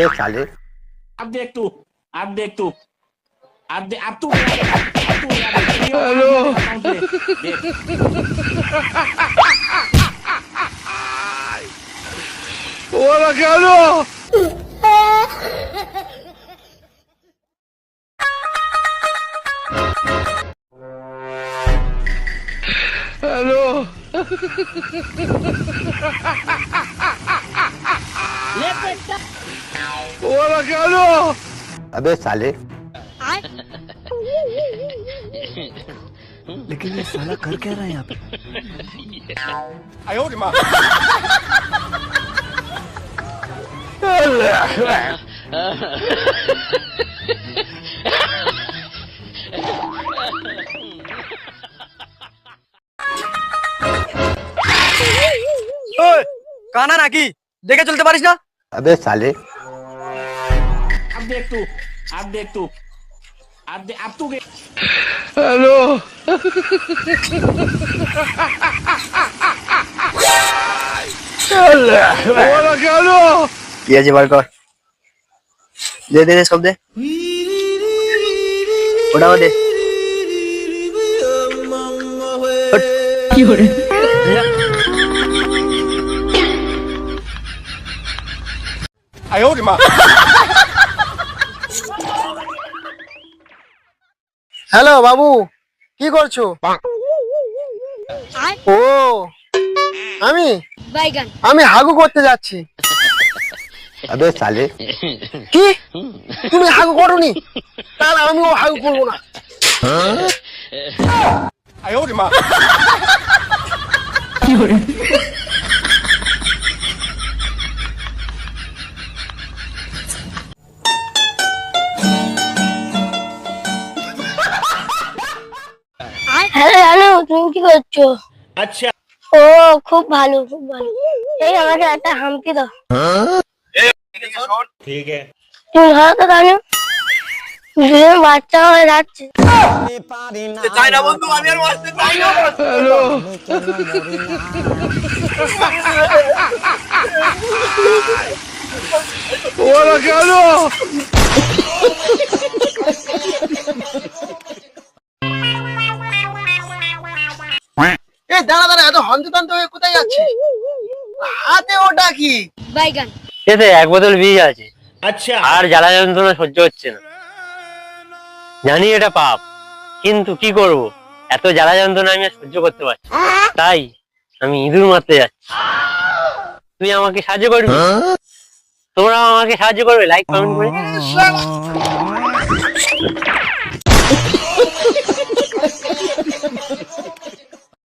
अबे साले अब देख तू अब देख तू अब तू hello Hola, Carlos. Hello. Hola, Carlos. अबे साले लेकिन ये साला कर क्या रहा है यहाँ पे? কানা নাকি দেখে চলতে পারিস না? अबे साले अब देख तू अब तू Hello. Hola, Carlos. কি আছে বার কর, দে দে দে সব দে, ওটাও দে। কি করে হ্যালো বাবু, কি করছো? ও আমি আমি হাগু করতে যাচ্ছি। अबे साले কি তুমি হাগু করোনি? তাহলে আমিও হাগু করবো না। হ্যালো হ্যালো, তুমি কি করছো? अच्छा ও খুব ভালো খুব ভালো। এই আমাকে একটা হাম্পি দাও। ठीक है তুমি ধরো তো কেন? দুজন বাচ্চা হয়ে যাচ্ছে। চাই না বন্ধু, আমি আর মারতে চাই না। Hello. Hola, Carlos. এই দাঁড়া দাঁড়া, এত হন্ততন্ত হয়ে কোথায় যাচ্ছিস? হাতে ওটা কি? বাইগান। এতে এক বোতল বীজ আছে, अच्छा আর জ্বালা যন্ত্রণা সহ্য হচ্ছে না। জানি এটা পাপ, কিন্তু কি করব, এত জ্বালা যন্ত্রণা আমি আর সহ্য করতে পারছি না। তাই আমি ইঁদুর মারতে যাচ্ছি। তুমি আমাকে সাহায্য করবে? তোমরা আমাকে সাহায্য করবে লাইক কমেন্ট করে?